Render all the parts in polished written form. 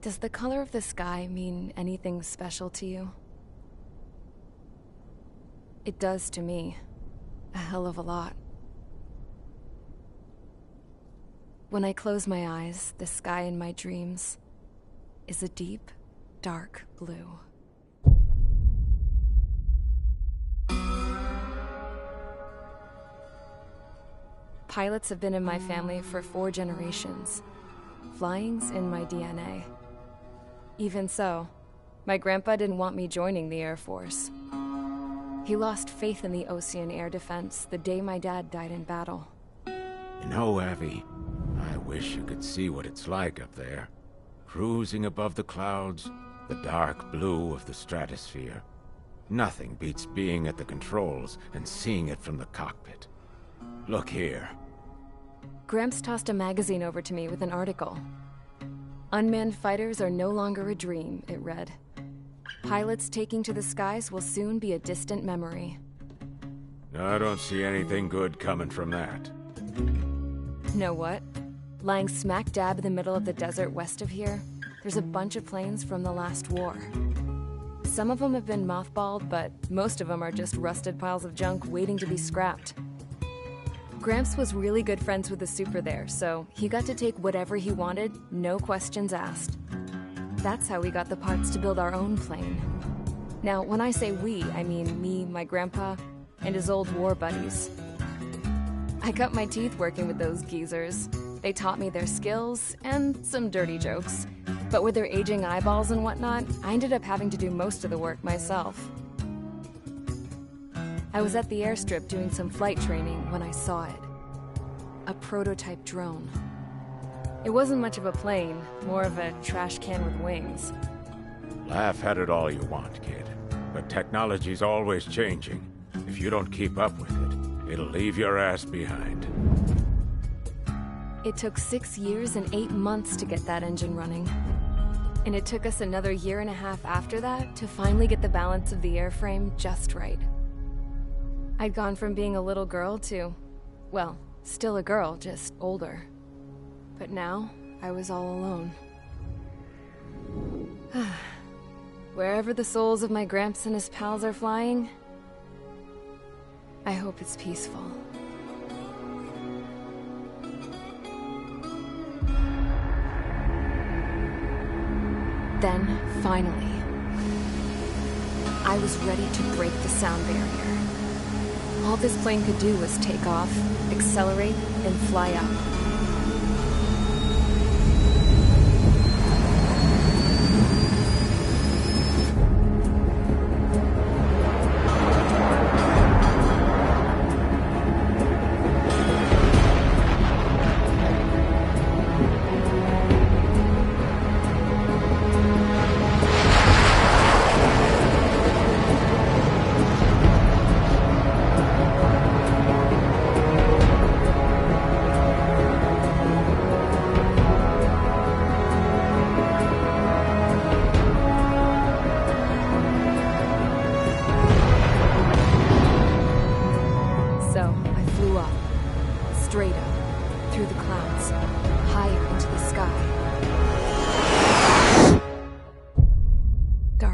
Does the color of the sky mean anything special to you? It does to me. A hell of a lot. When I close my eyes, the sky in my dreams is a deep, dark blue. Pilots have been in my family for 4 generations. Flying's in my DNA. Even so, my grandpa didn't want me joining the Air Force. He lost faith in the Ocean Air Defense the day my dad died in battle. You know, Abby, I wish you could see what it's like up there. Cruising above the clouds, the dark blue of the stratosphere. Nothing beats being at the controls and seeing it from the cockpit. Look here. Gramps tossed a magazine over to me with an article. Unmanned fighters are no longer a dream, it read. Pilots taking to the skies will soon be a distant memory. I don't see anything good coming from that. Know what? Lying smack dab in the middle of the desert west of here, there's a bunch of planes from the last war. Some of them have been mothballed, but most of them are just rusted piles of junk waiting to be scrapped. Gramps was really good friends with the super there, so he got to take whatever he wanted, no questions asked. That's how we got the parts to build our own plane. Now, when I say we, I mean me, my grandpa, and his old war buddies. I cut my teeth working with those geezers. They taught me their skills, and some dirty jokes. But with their aging eyeballs and whatnot, I ended up having to do most of the work myself. I was at the airstrip doing some flight training when I saw it. A prototype drone. It wasn't much of a plane, more of a trash can with wings. Laugh at it all you want, kid. But technology's always changing. If you don't keep up with it, it'll leave your ass behind. It took 6 years and 8 months to get that engine running. And it took us another 1.5 years after that to finally get the balance of the airframe just right. I'd gone from being a little girl to, well, still a girl, just older. But now, I was all alone. Wherever the souls of my Gramps and his pals are flying, I hope it's peaceful. Then, finally, I was ready to break the sound barrier. All this plane could do was take off, accelerate, and fly up.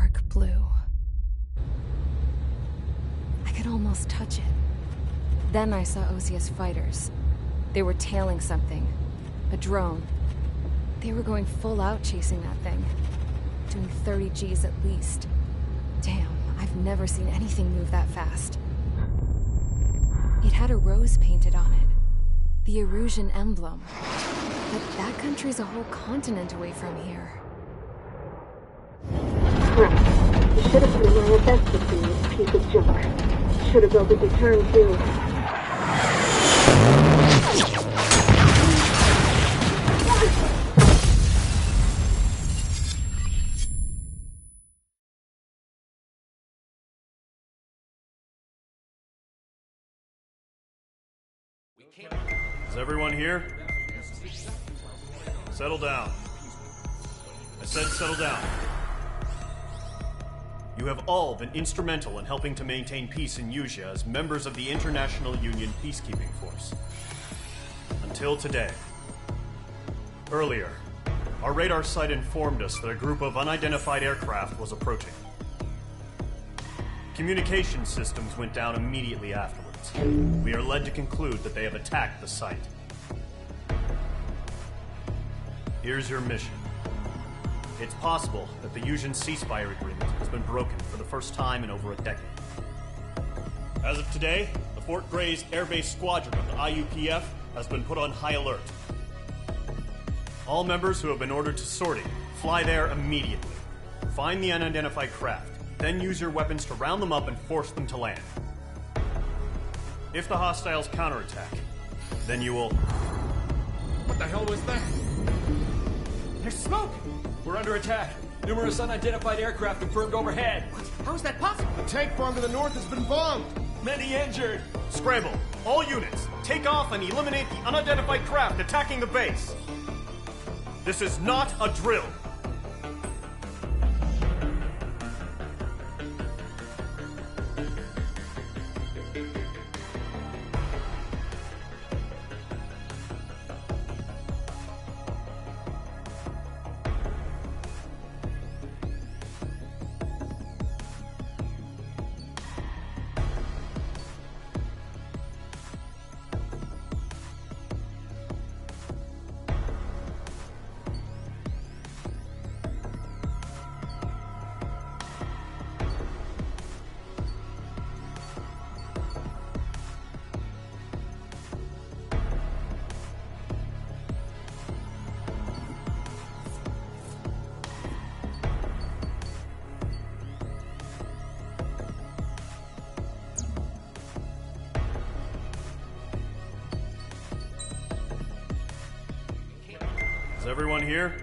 dark blue. I could almost touch it. Then I saw Osia's fighters. They were tailing something. A drone. They were going full out chasing that thing. Doing 30 Gs at least. Damn, I've never seen anything move that fast. It had a rose painted on it. The Erusian emblem. But that country's a whole continent away from here. Right. You should have put an IFS between this piece of junk. Should have built a deterrent too. Is everyone here? Settle down. I said settle down. You have all been instrumental in helping to maintain peace in Usea as members of the International Union Peacekeeping Force. Until today. Earlier, our radar site informed us that a group of unidentified aircraft was approaching. Communication systems went down immediately afterwards. We are led to conclude that they have attacked the site. Here's your mission. It's possible that the Usian ceasefire agreement has been broken for the first time in over a decade. As of today, the Fort Gray's Air Base Squadron of the IUPF has been put on high alert. All members who have been ordered to sortie, fly there immediately. Find the unidentified craft, then use your weapons to round them up and force them to land. If the hostiles counterattack, then you will... What the hell was that? There's smoke! We're under attack. Numerous unidentified aircraft confirmed overhead. What? How is that possible? The tank farm to the north has been bombed. Many injured. Scramble! All units, take off and eliminate the unidentified craft attacking the base. This is not a drill. Is everyone here?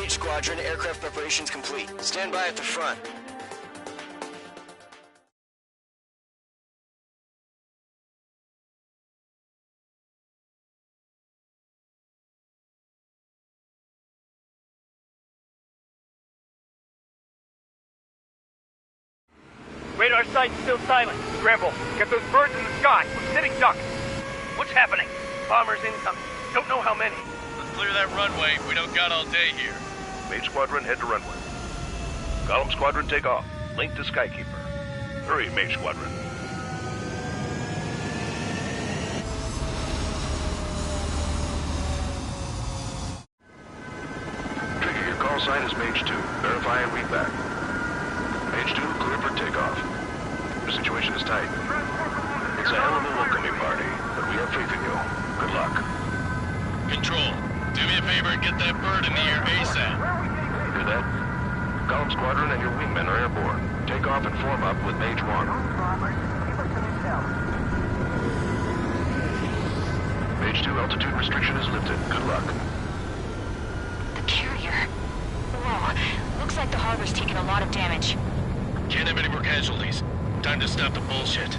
Mage Squadron, aircraft preparations complete. Stand by at the front. Radar site's still silent. Scramble. Get those birds in the sky. We're sitting ducks. What's happening? Bombers incoming. Don't know how many. Let's clear that runway. We don't got all day here. Mage Squadron, head to runway. Column Squadron, take off. Link to Skykeeper. Hurry, Mage Squadron. Trigger, your call sign is Mage 2. Verify and read back. Mage 2, clear for takeoff. The situation is tight. It's a hell of a welcoming party, but we have faith in you. Good luck. Control, do me a favor and get that bird in the air ASAP. Hear that? Column Squadron and your wingmen are airborne. Take off and form up with Mage 1. Mage 2, altitude restriction is lifted. Good luck. The carrier. Whoa. Looks like the harbor's taken a lot of damage. Can't have any more casualties. Time to stop the bullshit.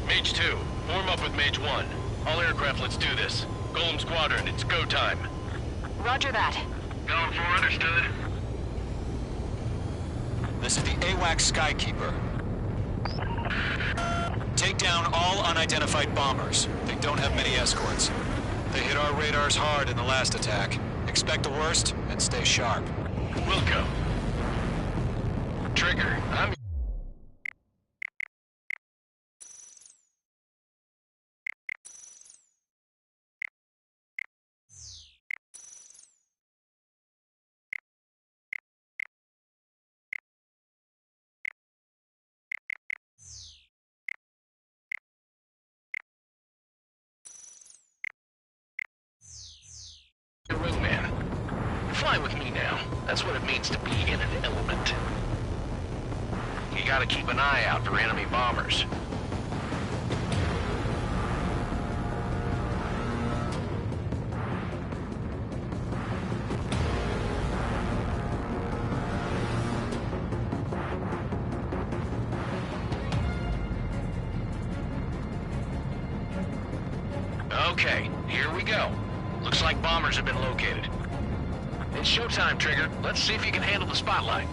Mage 2, form up with Mage 1. All aircraft, let's do this. Golem Squadron, it's go time. Roger that. Going for understood. This is the AWACS Skykeeper. Take down all unidentified bombers. They don't have many escorts. They hit our radars hard in the last attack. Expect the worst and stay sharp. Wilco. Trigger, I'm... your wingman. Fly with me now. That's what it means to be in an element. You gotta keep an eye out for enemy bombers. Okay, here we go. Looks like bombers have been located. It's showtime, Trigger. Let's see if you can handle the spotlight.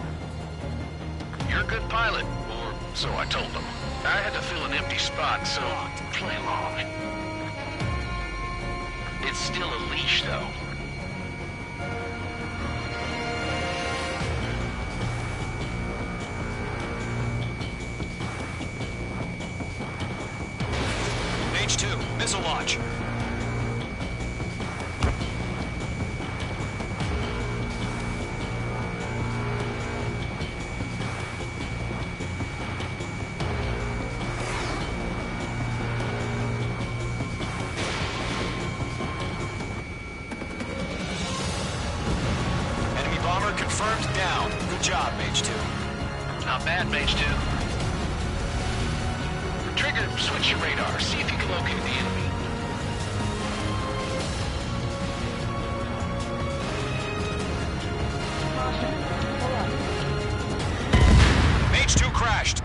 You're a good pilot, or so I told them. I had to fill an empty spot, so play along. It's still a leash, though. Mage 2, missile launch. Confirmed down. Good job, Mage 2. Not bad, Mage 2. Trigger, switch your radar. See if you can locate the enemy. Mage 2 crashed.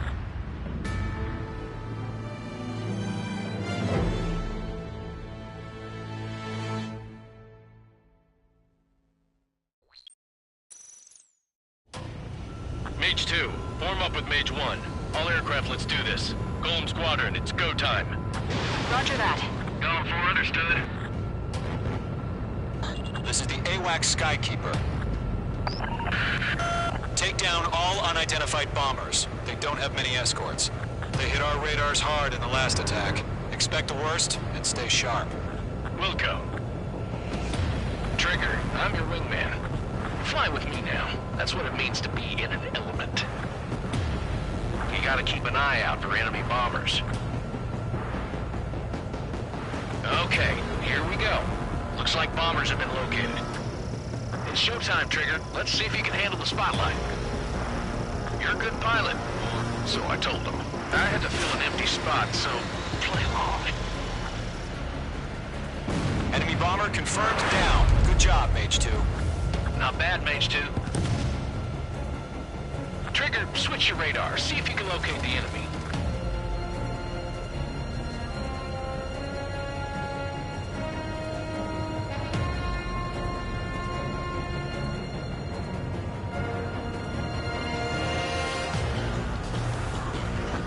Mage 2, form up with Mage 1. All aircraft, let's do this. Golem Squadron, it's go time. Roger that. Going for understood. This is the AWACS Skykeeper. Take down all unidentified bombers. They don't have many escorts. They hit our radars hard in the last attack. Expect the worst and stay sharp. Wilco. Trigger, I'm your wingman. Fly with me now. That's what it means to be in an element. You gotta keep an eye out for enemy bombers. Okay, here we go. Looks like bombers have been located. It's showtime, Trigger. Let's see if you can handle the spotlight. You're a good pilot, or so I told them. I had to fill an empty spot, so play along. Enemy bomber confirmed down. Good Good job, Mage 2. Not bad, Mage 2. Trigger, switch your radar. See if you can locate the enemy.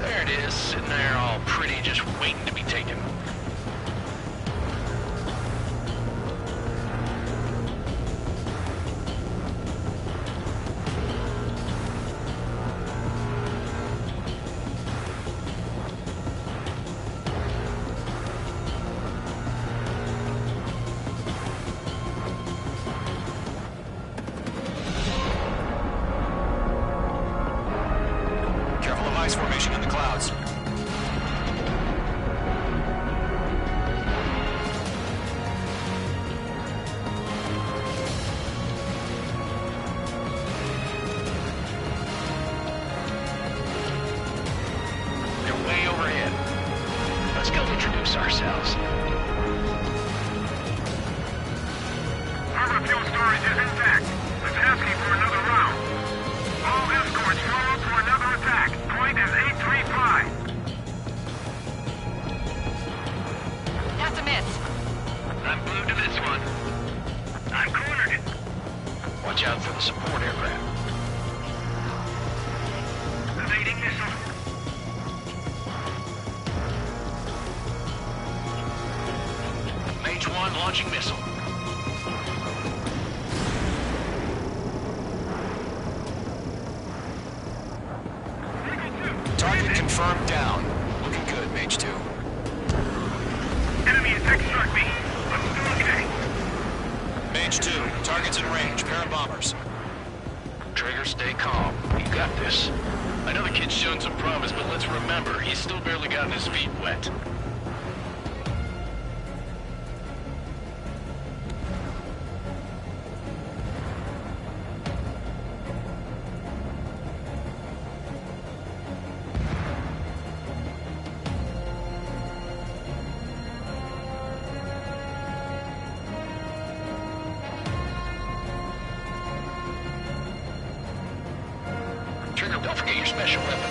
There it is, sitting there all pretty, just waiting to be taken. Careful of ice formation in the clouds. They're way overhead. Let's go introduce ourselves. Harbor fuel storage is intact. It's asking for another round. All escorts form up for another attack. Point is 835. That's a miss. I'm glued to this one. I'm cornered. Watch out for the support aircraft. Evading missile. Mage 1 launching missile. Target confirmed down. Looking good, Mage 2. Enemy attack struck me. I'm still okay. Mage 2, target's in range. Pair of bombers. Trigger, stay calm. You got this. I know the kid's shown some promise, but let's remember, he's still barely gotten his feet wet. Trigger, don't forget your special weapon.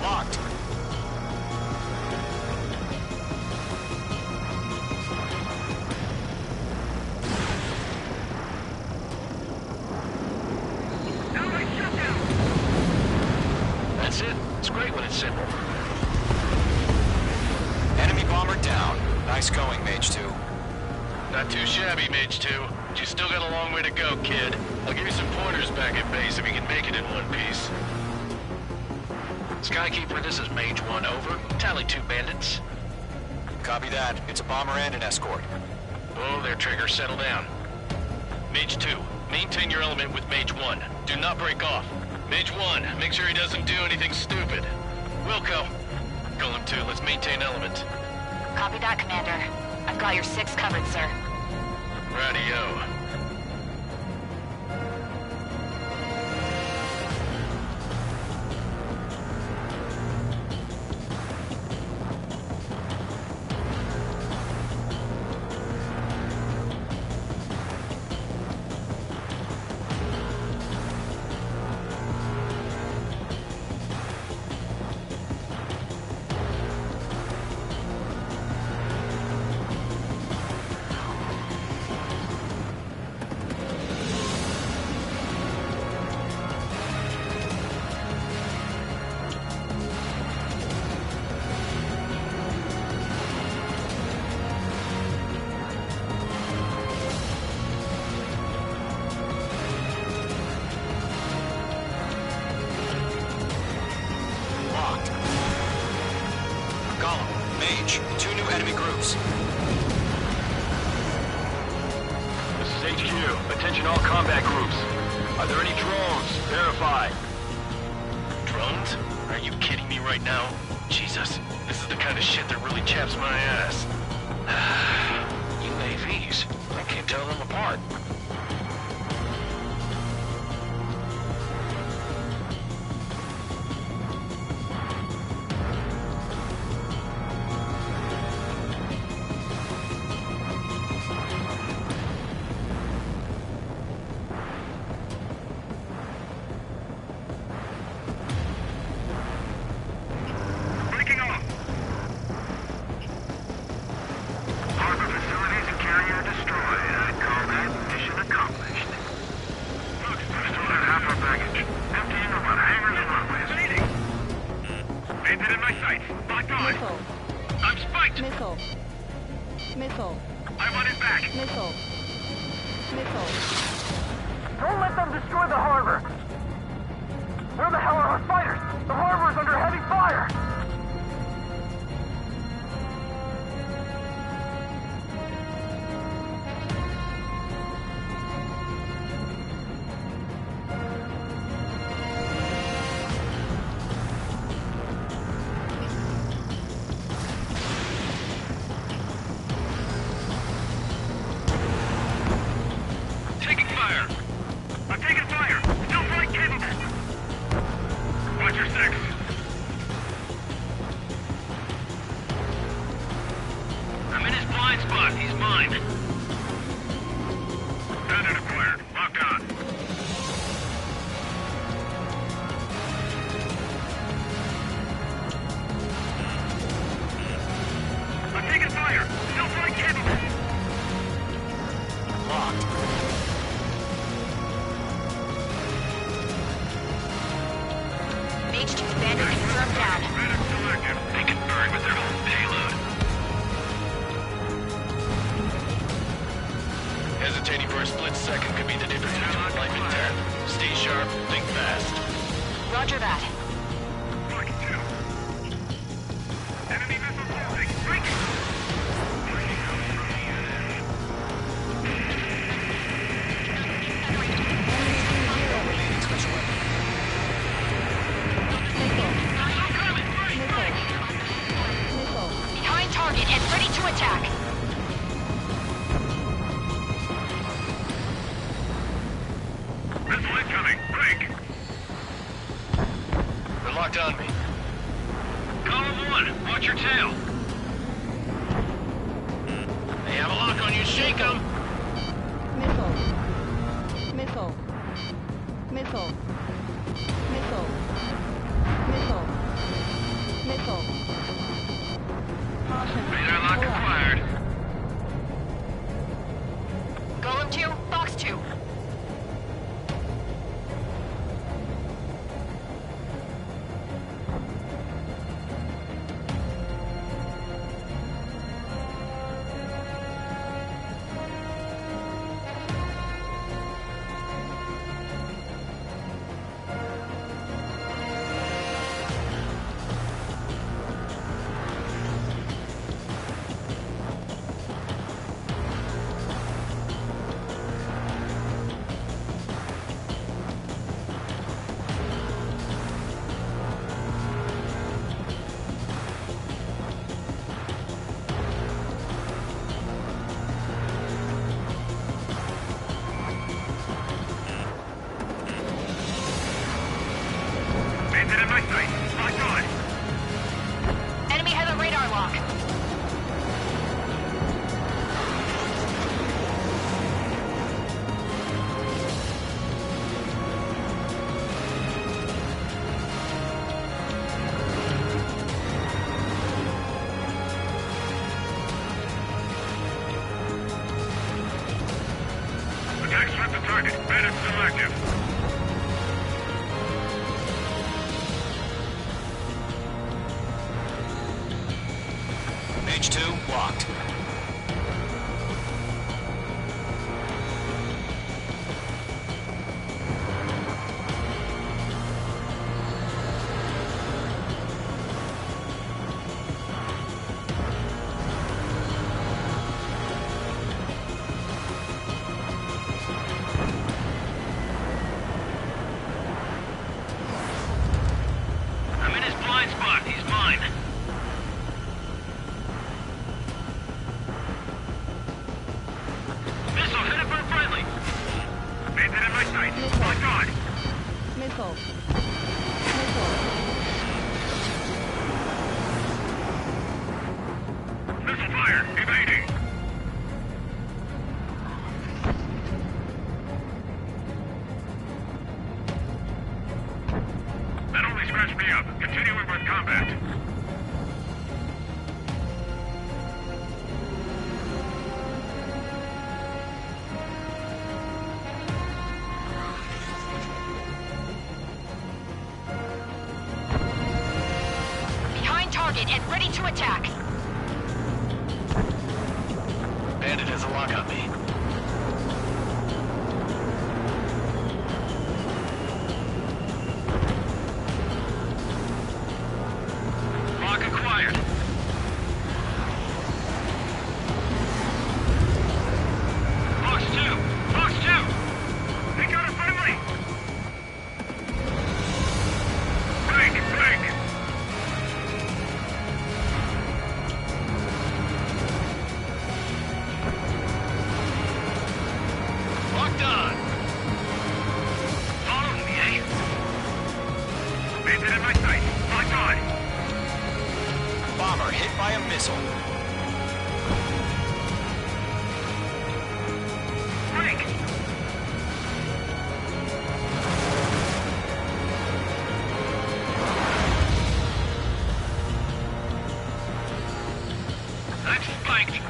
Locked. That's it. It's great when it's simple. Enemy bomber down. Nice going, Mage 2. Not too shabby, Mage 2. But you still got a long way to go, kid. I'll give you some pointers back at base if you can make it in one piece. Skykeeper, this is Mage 1, over. Tally 2 bandits. Copy that. It's a bomber and an escort. Oh, there, Trigger. Settle down. Mage 2, maintain your element with Mage 1. Do not break off. Mage 1, make sure he doesn't do anything stupid. Wilco, Golem 2, let's maintain element. Copy that, Commander. I've got your 6 covered, sir. Radio. Attention all combat groups. Are there any drones? Verify. Drones? Are you kidding me right now? Jesus, this is the kind of shit that really chaps my ass. UAVs? I can't tell them apart. Missile. I want it back. Missile. Don't let them destroy the harbor. Where the hell are our fighters? The harbor is under heavy fire. Hesitating for a split second could be the difference between life and death. Stay sharp, think fast. Roger that. Enemy missile closing. Break it. Behind target and ready to attack. Missile incoming. Break. They're locked on me. Column 1, watch your tail. They have a lock on you, shake them! Missile. Radar lock acquired. Golem 2, Fox 2. Bandit in my sight. Locked on. Enemy has a radar lock. Attack swept the target. Bandit still active. Mage 2, locked. Nickel. Missile fire! Evading! That only scratched me up. Continuing with combat. Behind target and ready to attack. Bandit has a lock on me. Lock acquired. Fox 2! Fox 2! They got a friendly! Break! Locked on! Following me, eh? Bandit in my sight. Locked on! Bomber hit by a missile. Break! I'm spiked!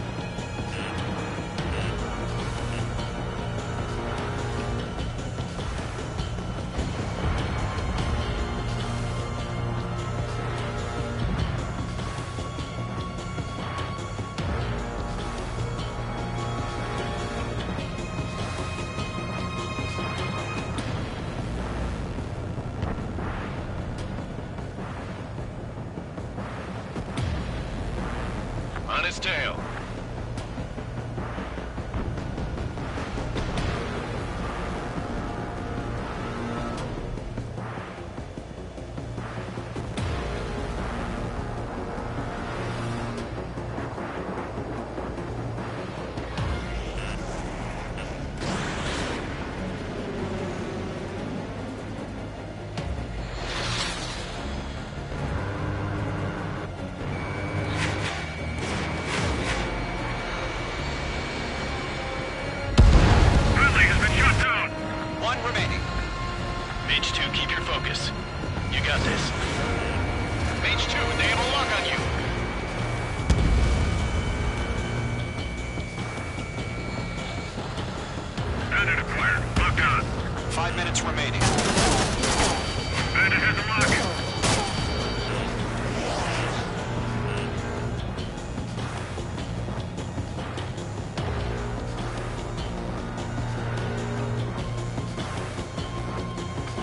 On his tail. Friendly has been shot down! One remaining. Mage 2, keep your focus. You got this. Mage 2, they have a lock on you. Bandit acquired. Locked on. 5 minutes remaining. Bandit has a lock.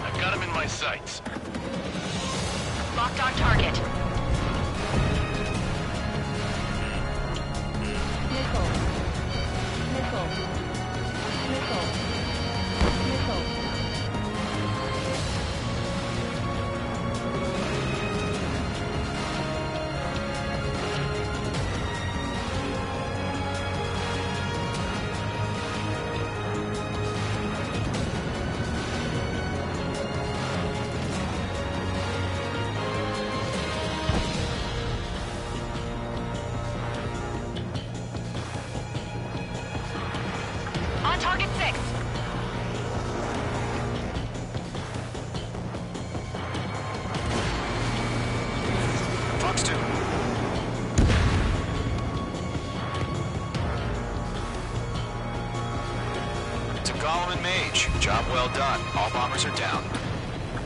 I've got him in my sights. Locked on target. Nickel. Nickel. Nickel. Nickel. On target 6. Fox 2. To Golem and Mage, job well done. All bombers are down.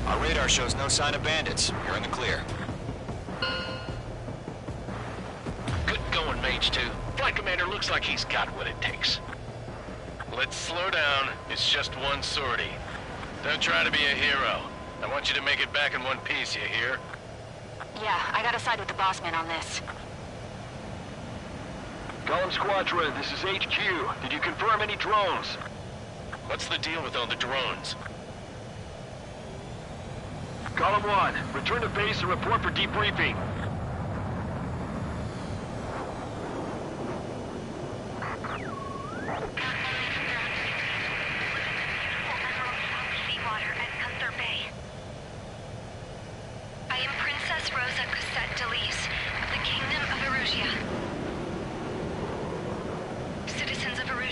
Our radar shows no sign of bandits. You're in the clear. Good going, Mage 2. Flight Commander looks like he's got what it takes. Let's slow down. It's just one sortie. Don't try to be a hero. I want you to make it back in one piece, you hear? Yeah, I gotta side with the boss man on this. Golem Squadron, this is HQ. Did you confirm any drones? What's the deal with all the drones? Column 1, return to base and report for debriefing.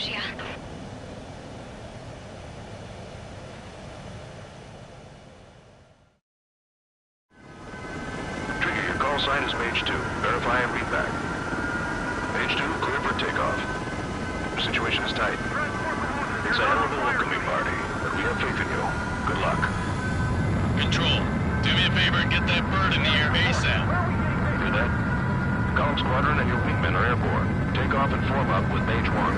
Erusia. Trigger, your call sign is Mage 2. Verify and read back. Mage 2, clear for takeoff. The situation is tight. It's a hell of a welcoming party, but we have faith in you. Good luck. Control, do me a favor and get that bird in the air ASAP. Hear that? Column Squadron and your wingmen are airborne. Take off and form up with Mage 1.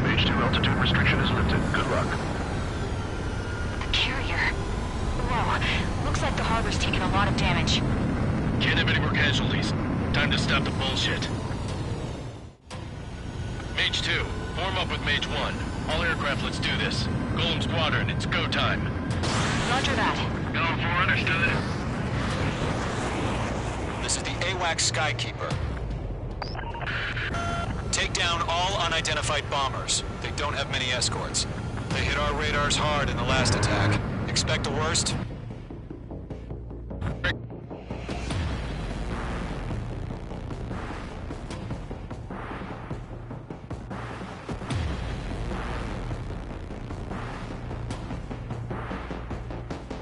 Mage 2 altitude restriction is lifted. Good luck. The carrier. Whoa, looks like the harbor's taken a lot of damage. Can't have any more casualties. Time to stop the bullshit. Mage 2, form up with Mage 1. All aircraft, let's do this. Golem Squadron, it's go time. Roger that. Going for understood. This is the AWACS Skykeeper. Take down all unidentified bombers. They don't have many escorts. They hit our radars hard in the last attack. Expect the worst?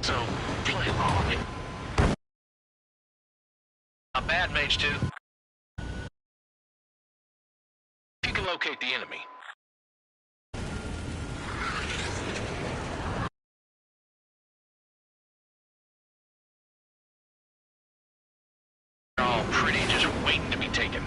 So, play along. Not bad, Mage 2. If you can locate the enemy. They're all pretty, just waiting to be taken.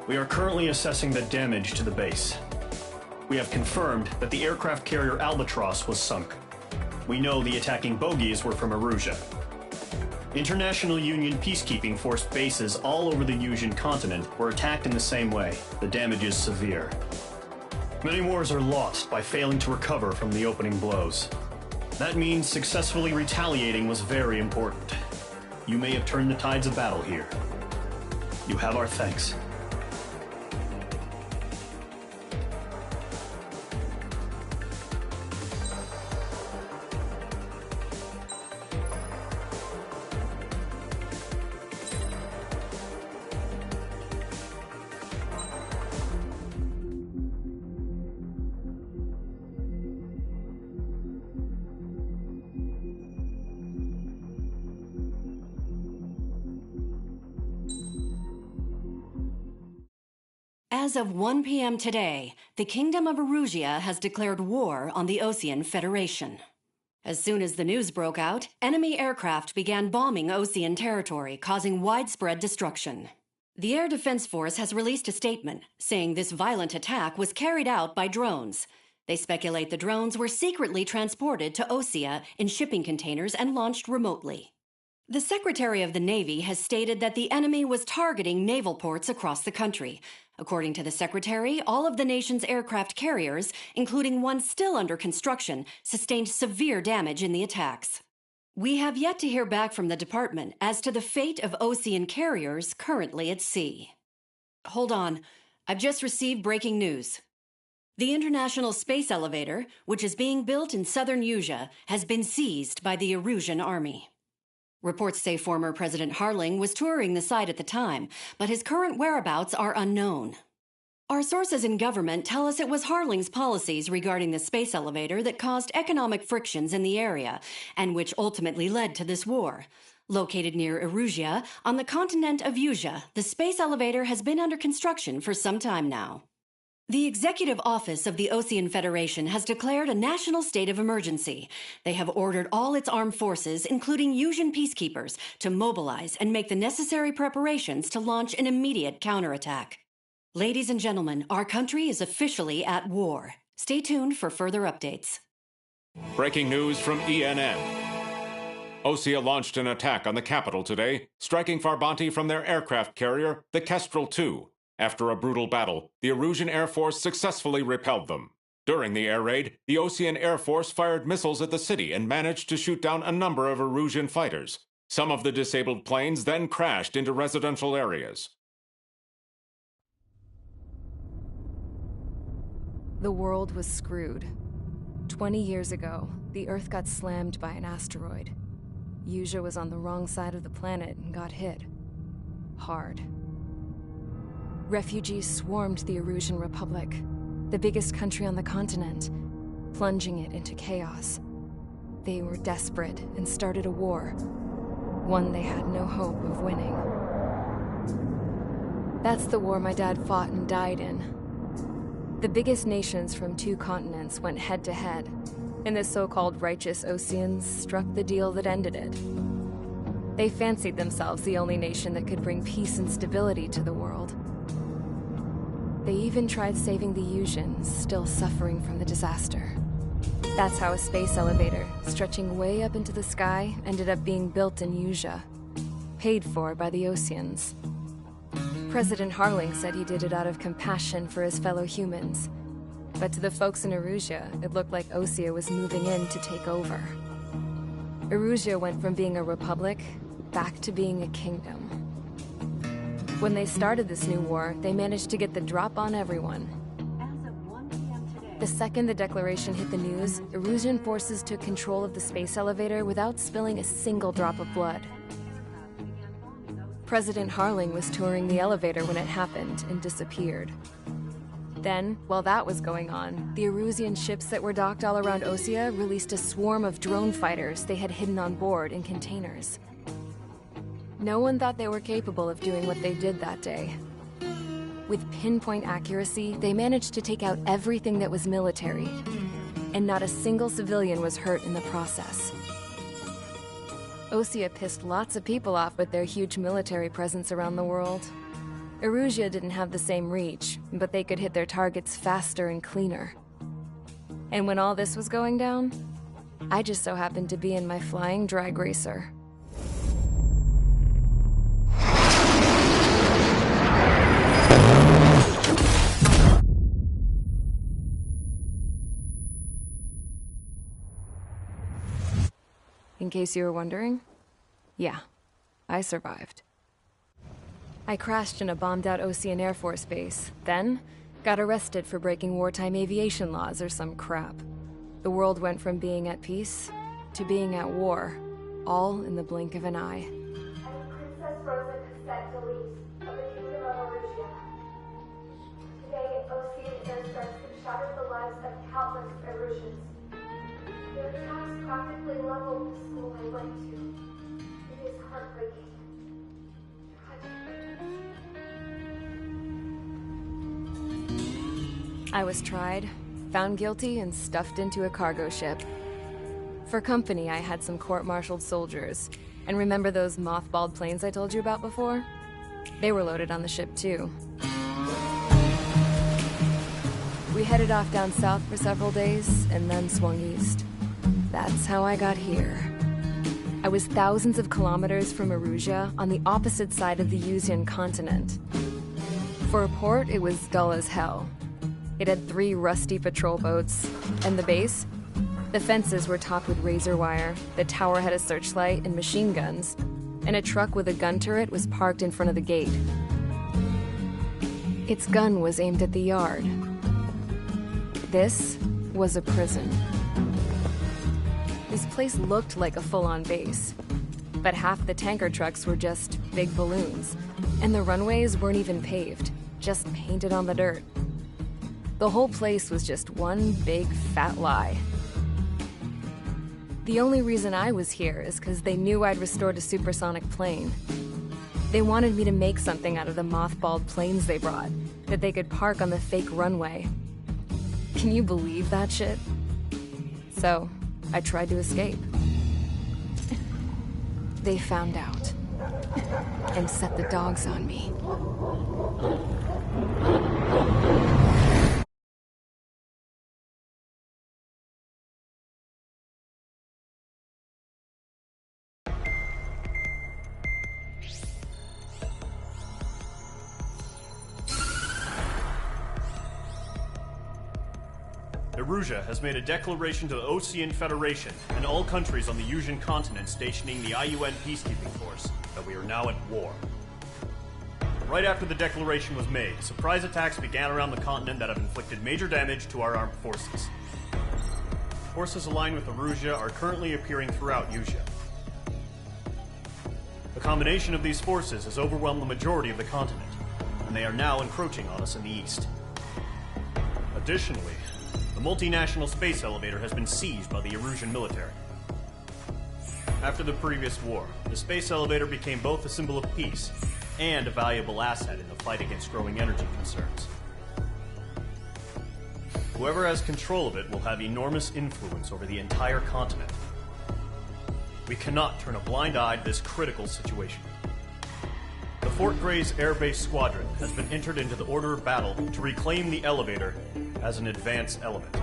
We are currently assessing the damage to the base. We have confirmed that the aircraft carrier Albatross was sunk. We know the attacking bogies were from Erusia. International Union peacekeeping force bases all over the Yusian continent were attacked in the same way. The damage is severe. Many wars are lost by failing to recover from the opening blows. That means successfully retaliating was very important. You may have turned the tides of battle here. You have our thanks. As of 1 p.m. today, the Kingdom of Erusia has declared war on the Osean Federation. As soon as the news broke out, enemy aircraft began bombing Osean territory, causing widespread destruction. The Air Defense Force has released a statement saying this violent attack was carried out by drones. They speculate the drones were secretly transported to Osea in shipping containers and launched remotely. The Secretary of the Navy has stated that the enemy was targeting naval ports across the country. According to the Secretary, all of the nation's aircraft carriers, including one still under construction, sustained severe damage in the attacks. We have yet to hear back from the department as to the fate of Osean carriers currently at sea. Hold on, I've just received breaking news. The International Space Elevator, which is being built in southern Yusia, has been seized by the Erusian army. Reports say former President Harling was touring the site at the time, but his current whereabouts are unknown. Our sources in government tell us it was Harling's policies regarding the space elevator that caused economic frictions in the area, and which ultimately led to this war. Located near Erusia, on the continent of Yusia, the space elevator has been under construction for some time now. The Executive Office of the Osean Federation has declared a national state of emergency. They have ordered all its armed forces, including Yusian peacekeepers, to mobilize and make the necessary preparations to launch an immediate counterattack. Ladies and gentlemen, our country is officially at war. Stay tuned for further updates. Breaking news from ENN. Osea launched an attack on the capital today, striking Farbanti from their aircraft carrier, the Kestrel II. After a brutal battle, the Erusian Air Force successfully repelled them. During the air raid, the Osean Air Force fired missiles at the city and managed to shoot down a number of Erusian fighters. Some of the disabled planes then crashed into residential areas. The world was screwed. 20 years ago, the Earth got slammed by an asteroid. Usha was on the wrong side of the planet and got hit. Hard. Refugees swarmed the Erusian Republic, the biggest country on the continent, plunging it into chaos. They were desperate and started a war, one they had no hope of winning. That's the war my dad fought and died in. The biggest nations from 2 continents went head-to-head, and the so-called righteous Oseans struck the deal that ended it. They fancied themselves the only nation that could bring peace and stability to the world. They even tried saving the Usians, still suffering from the disaster. That's how a space elevator, stretching way up into the sky, ended up being built in Usha, paid for by the Oseans. President Harling said he did it out of compassion for his fellow humans. But to the folks in Erusia, it looked like Osea was moving in to take over. Erusia went from being a republic back to being a kingdom. When they started this new war, they managed to get the drop on everyone. The second the declaration hit the news, Erusian forces took control of the space elevator without spilling a single drop of blood. President Harling was touring the elevator when it happened and disappeared. Then, while that was going on, the Erusian ships that were docked all around Osea released a swarm of drone fighters they had hidden on board in containers. No one thought they were capable of doing what they did that day. With pinpoint accuracy, they managed to take out everything that was military, and not a single civilian was hurt in the process. Osea pissed lots of people off with their huge military presence around the world. Erusia didn't have the same reach, but they could hit their targets faster and cleaner. And when all this was going down, I just so happened to be in my flying drag racer. In case you were wondering, yeah, I survived. I crashed in a bombed-out Osean Air Force base, then got arrested for breaking wartime aviation laws or some crap. The world went from being at peace to being at war, all in the blink of an eye. Princess Rosa Cassette Delise of the Kingdom of Erusia. Today, Osean airstrikes have shattered the lives of countless Erusians. Their attacks practically leveled the school I went to. It is heartbreaking. I was tried, found guilty, and stuffed into a cargo ship. For company, I had some court-martialed soldiers. And remember those mothballed planes I told you about before? They were loaded on the ship, too. We headed off down south for several days, and then swung east. That's how I got here. I was thousands of kilometers from Erusia, on the opposite side of the Usian continent. For a port, it was dull as hell. It had 3 rusty patrol boats, and the base? The fences were topped with razor wire, the tower had a searchlight and machine guns, and a truck with a gun turret was parked in front of the gate. Its gun was aimed at the yard. This was a prison. This place looked like a full-on base, but half the tanker trucks were just big balloons, and the runways weren't even paved, just painted on the dirt. The whole place was just one big fat lie. The only reason I was here is because they knew I'd restored a supersonic plane. They wanted me to make something out of the mothballed planes they brought, that they could park on the fake runway. Can you believe that shit? So, I tried to escape. They found out, and set the dogs on me. Erusia has made a declaration to the Ocean Federation and all countries on the Yusian continent stationing the IUN peacekeeping force that we are now at war. Right after the declaration was made, surprise attacks began around the continent that have inflicted major damage to our armed forces. Forces aligned with Erusia are currently appearing throughout Yusia. The combination of these forces has overwhelmed the majority of the continent, and they are now encroaching on us in the east. Additionally, the multinational space elevator has been seized by the Erusian military. After the previous war, the space elevator became both a symbol of peace and a valuable asset in the fight against growing energy concerns. Whoever has control of it will have enormous influence over the entire continent. We cannot turn a blind eye to this critical situation. The Fort Gray's Air Base Squadron has been entered into the order of battle to reclaim the elevator as an advance element.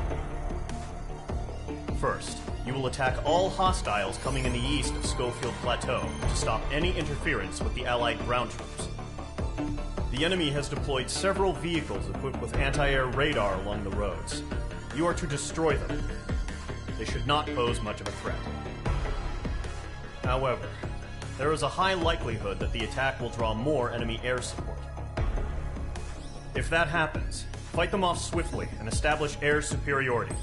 First, you will attack all hostiles coming in the east of Schofield Plateau to stop any interference with the Allied ground troops. The enemy has deployed several vehicles equipped with anti-air radar along the roads. You are to destroy them. They should not pose much of a threat. However, there is a high likelihood that the attack will draw more enemy air support. If that happens, fight them off swiftly and establish air superiority.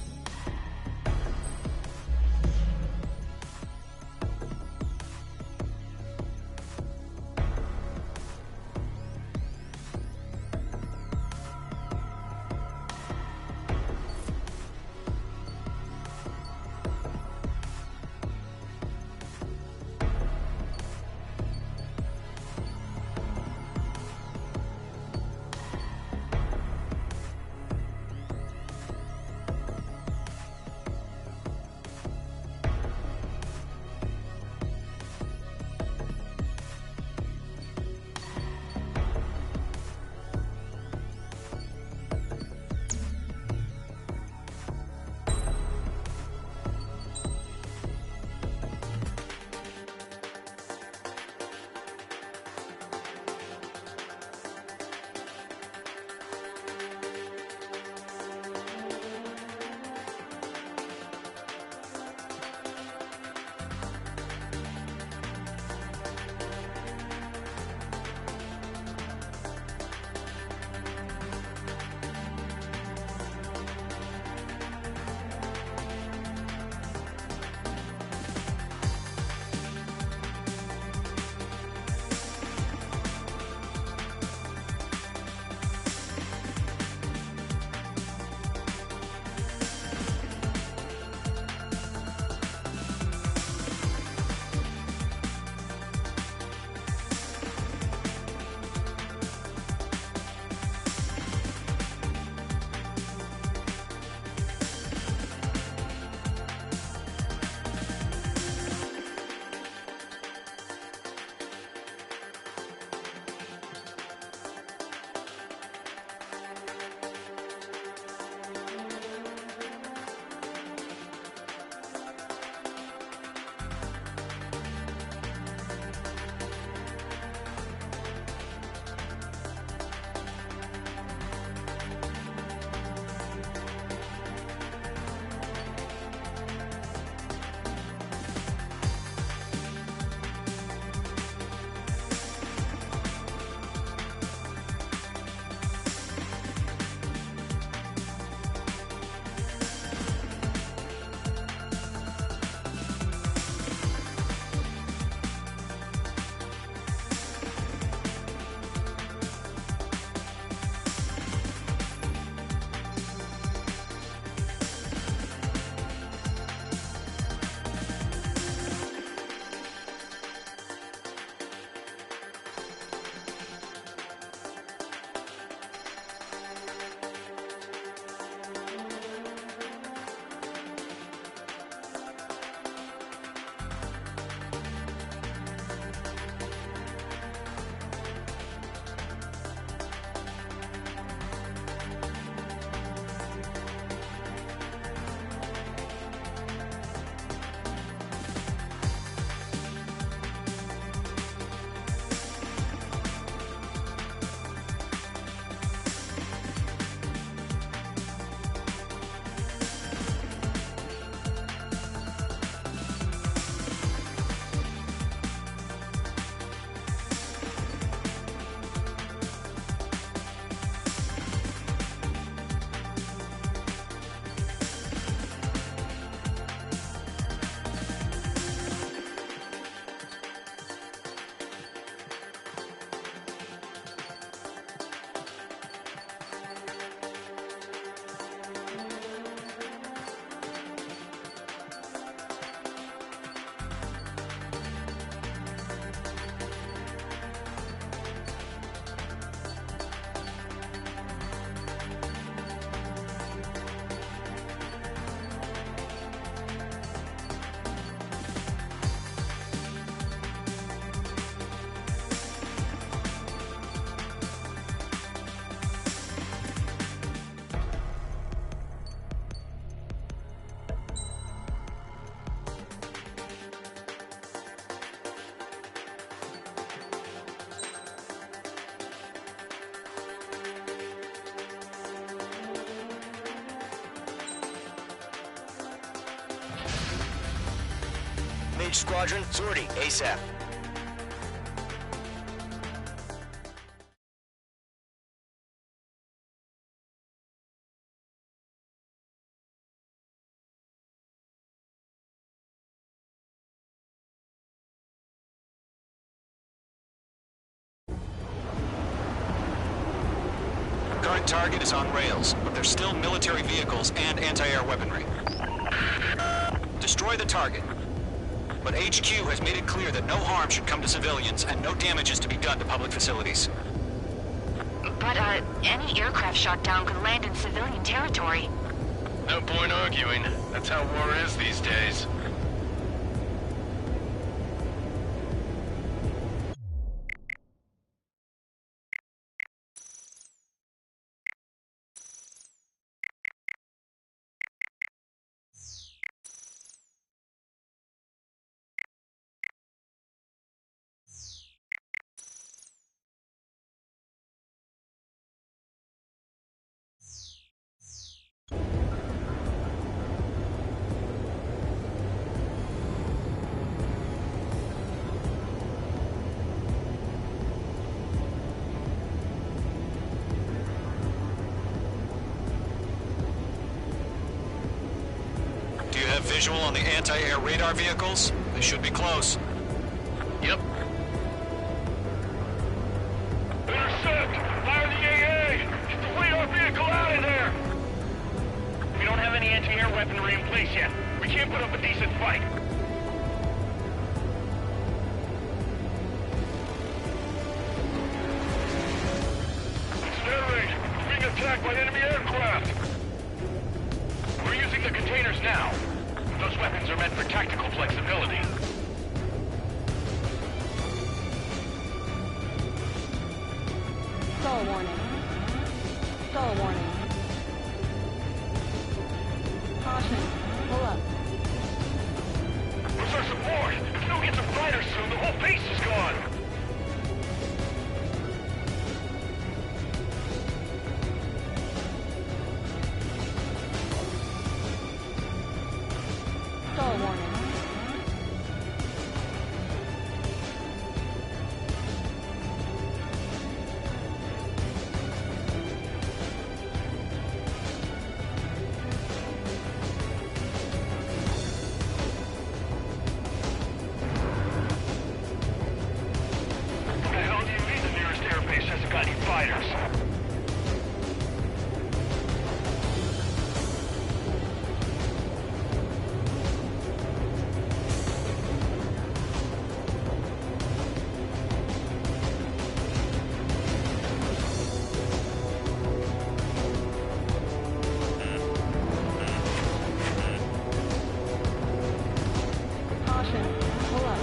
Approach squadron, sortie, ASAP. Current target is on rails, but there's still military vehicles and anti-air weaponry. Destroy the target. But HQ has made it clear that no harm should come to civilians and no damage is to be done to public facilities. But, any aircraft shot down could land in civilian territory. No point arguing. That's how war is these days. Do you have visual on the anti-air radar vehicles? They should be close. Yep. Intercept! Fire the AA! Get the radar vehicle out of there! We don't have any anti-air weaponry in place yet. We can't put up a decent fight. Air raid! We're being attacked by enemy aircraft! We're using the containers now. Those weapons are meant for tactical flexibility. Stall warning. Stall warning. Caution. Pull up. Where's our support? If we don't get some fighters soon, the whole base is gone! Stall warning. What the hell do you mean the nearest airbase hasn't got any fighters? Caution. Pull up.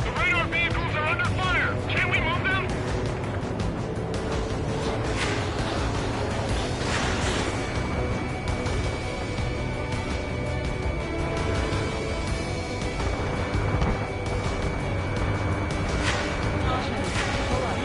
The radar vehicles are under fire! Can we move them? Caution. Pull up.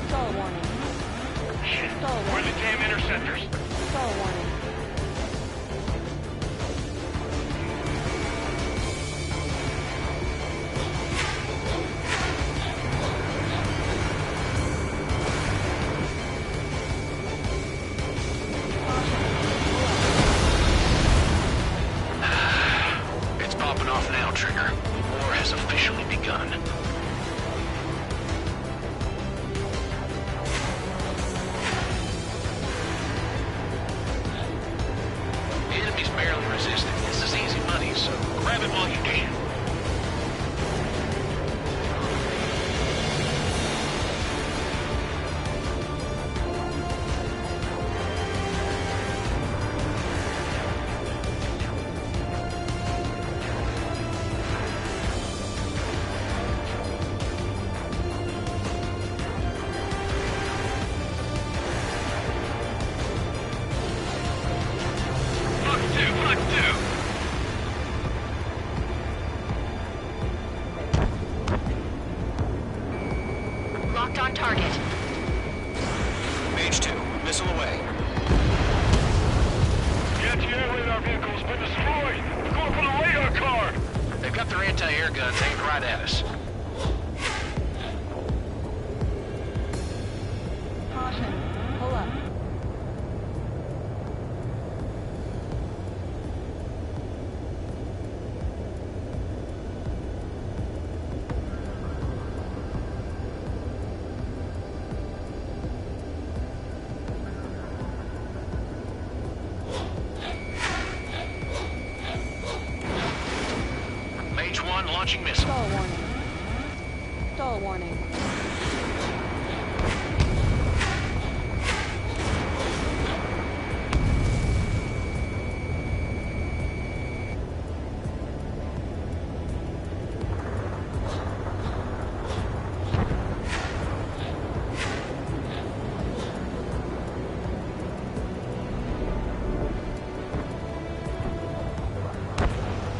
Stall warning. Shit. Stall Where are warning. the damn interceptors? Stall warning. It's popping off now, Trigger. War has officially begun. The enemy's barely resisting. This is easy money, so grab it while you can. target. Mage 2, missile away. The anti-air radar vehicle's been destroyed. We're going for the radar card. They've got their anti-air guns aimed right at us. Caution. Pull up. Mage 1 launching missile. Stall warning. Stall warning.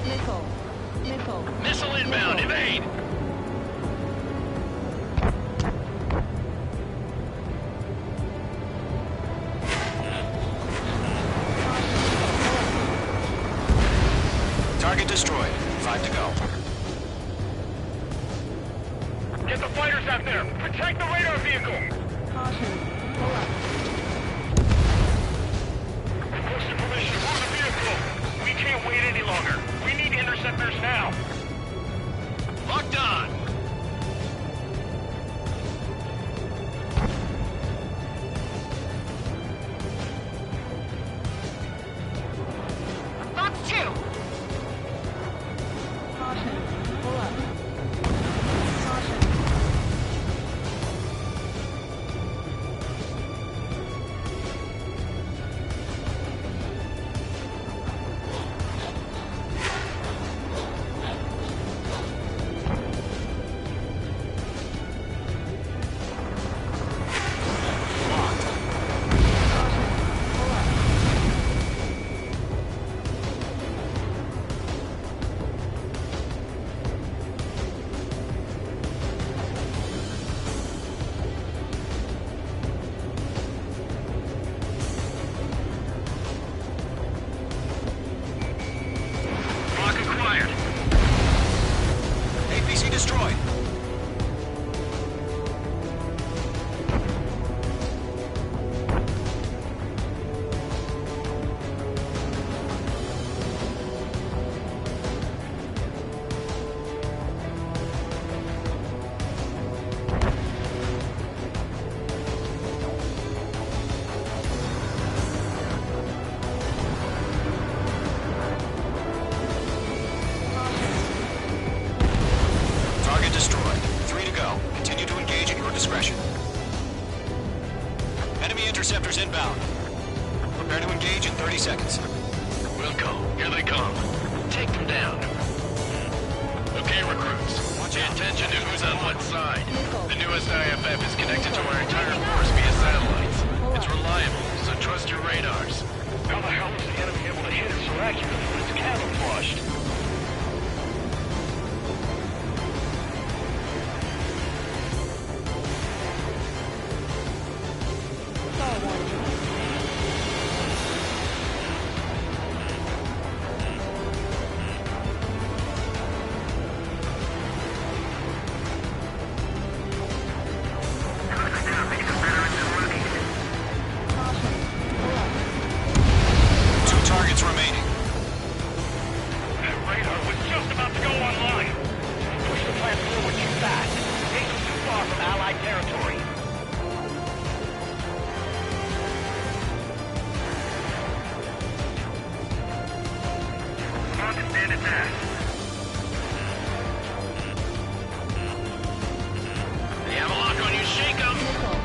Missile. Missile. Missile inbound, evade! Target destroyed. 5 to go. Get the fighters out there. Protect the radar vehicle. Caution. Pull up. Requesting permission to move the vehicle. We can't wait any longer. We need interceptors now. Locked on! Fox 2! Caution. Pull up. Caution. Lock acquired. APC destroyed. Target destroyed. 3 to go. Continue to engage at your discretion. Enemy interceptors inbound. Prepare to engage in 30 seconds. We'll go. Here they come. Take them down. Okay, recruits. Pay attention to who's on what side. The newest IFF is connected to our entire force via satellites. It's reliable, so trust your radars. How the hell is the enemy able to hit it so accurately when it's camouflaged? Stall warning. Caution. Pull up. 2 targets remaining. That radar was just about to go online. Push the plant forward too fast. Taking too far from Allied territory. Target bandit there. They have a lock on you, shake them! Missile.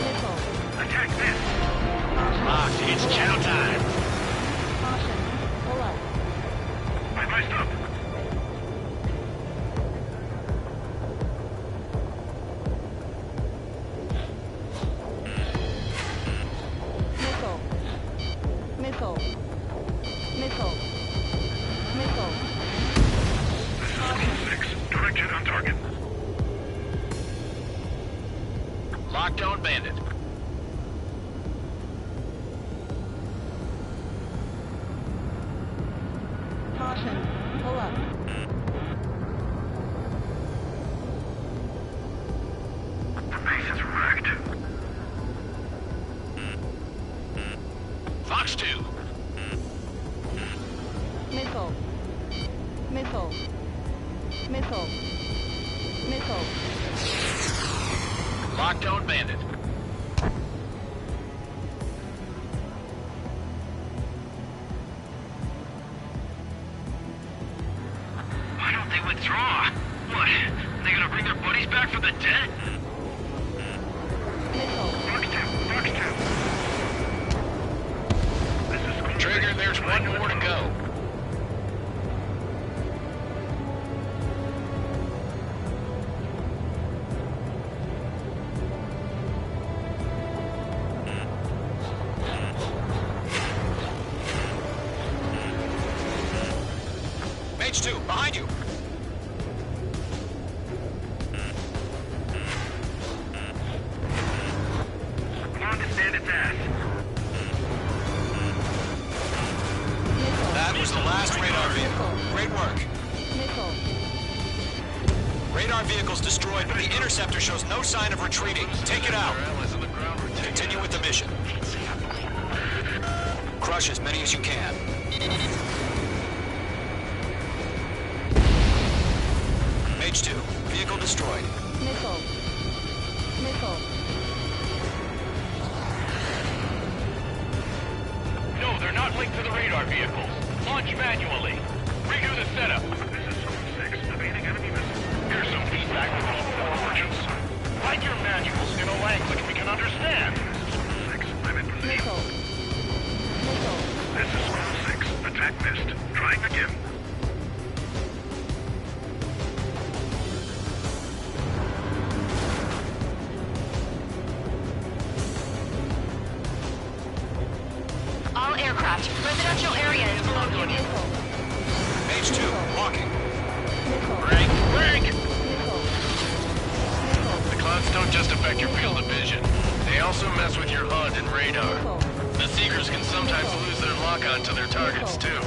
Missile. Attack this. Locked, it's chow time! Caution. Pull up. I messed up. Missile. Missile. Missile. Missile. This is Call 6. Direct hit on target. Lockdown bandit. Caution. Pull up. The base is wrecked. Fox 2. Missile. Missile. Missile. Missile. Lockdown bandit. Why don't they withdraw? What? They gonna bring their buddies back from the dead? Fox 2. Fox 2. This is cool. Trigger, there's one more to go. H2, behind you. Come on to stand its ass. That was the last radar vehicle. Great work. Missile. Radar vehicle's destroyed, but the interceptor shows no sign of retreating. Take it out. Continue with the mission. Crush as many as you can. H2, vehicle destroyed. Missile. Missile. No, they're not linked to the radar vehicles. Launch manually. Redo the setup. This is Zone 6. Evading enemy missile. Here's some feedback from all four versions. Write your manuals in a language we can understand. Zone 6. I'm in position. Missile. Missile. This is Zone 6. Attack missed. Trying again. All aircraft. Residential area is located. Missile. H2, walking. Missile. Break! Break! Missile. The clouds don't just affect your field of vision. They also mess with your HUD and radar. Missile. The Seekers can sometimes lose their lock-on to their targets, too.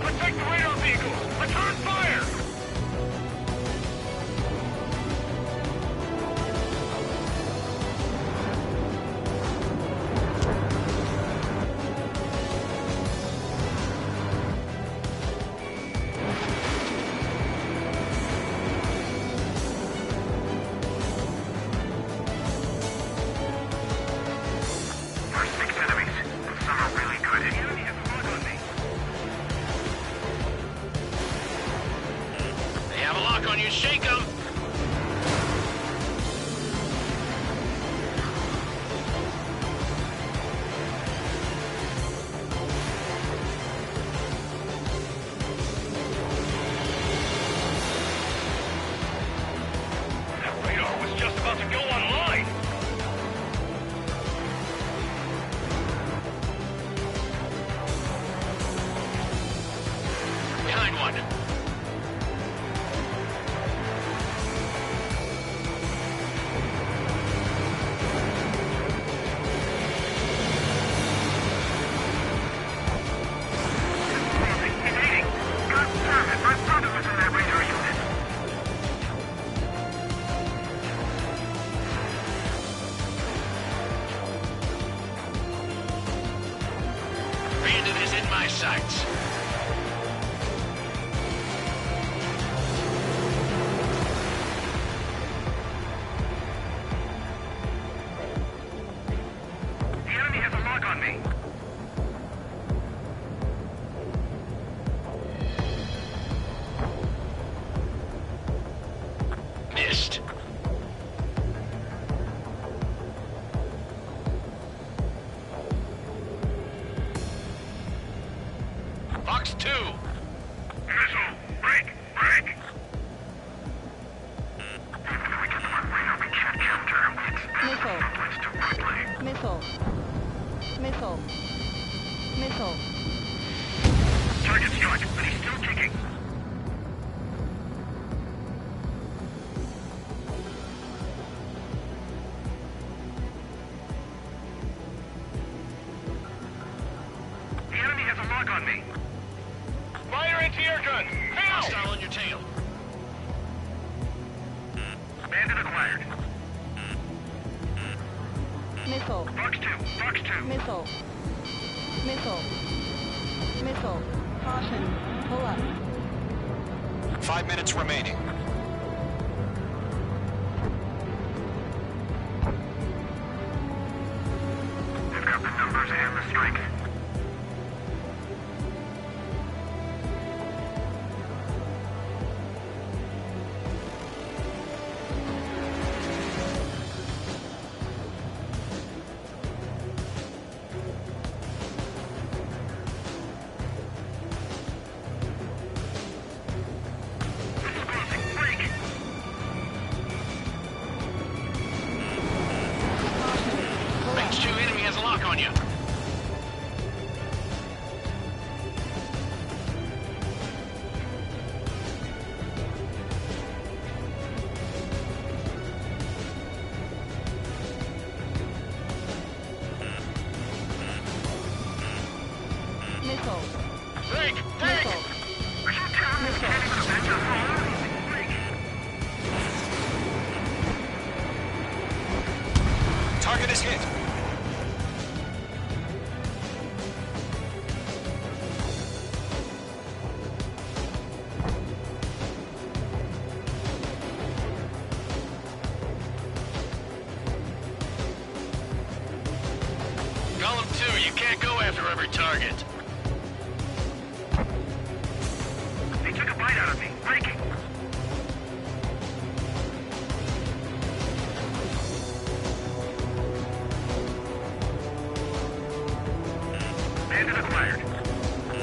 Protect the radar vehicles! Return fire! There's 6 enemies, but some are really good. The enemy has a lock on me. They have a lock on you. Shake them. That radar was just about to go online! Behind one. Evading. God damn it, my brother was in that radar unit. Bandit is in my sights. The enemy has a lock on me. Missed. Fox 2. Missile. Break. Break. Even if we get them on radar, we can't counter them. Missile. It's too quickly. Missile. Missile. Missile. Target's shot, but he's still kicking. The enemy has a lock on me. Fire anti-air gun! Now! Hostile on your tail. Bandit acquired. Missile. Fox 2, Fox 2. Missile. Missile. Missile. Caution. Pull up. 5 minutes remaining. They've got the numbers and the strength. Range 2 enemy has a lock on you. Missile. Break! Break! Missile. Are you telling me you can't even avenge us all? Break! Target is hit. Golem 2, you can't go after every target. They took a bite out of me. Breaking! Bandit acquired.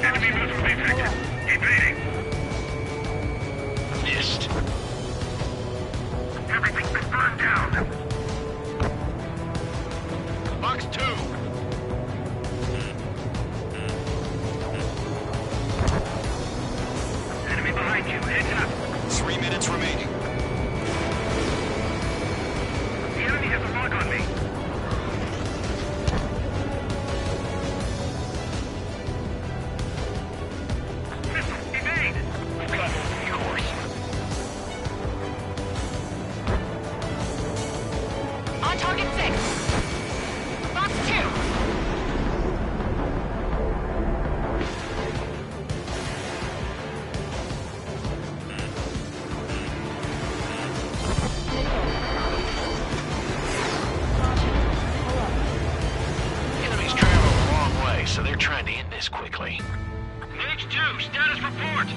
Enemy missile detected. Evading. Missed. Everything's been burned down. Box 2. Enemy behind you. Heads up. 3 minutes remaining. The enemy has a lock on me. Missile, evade! Of course. On target 6. Box 2. Enemy's traveling a long way, so they're trying to end this quickly. H2, status report!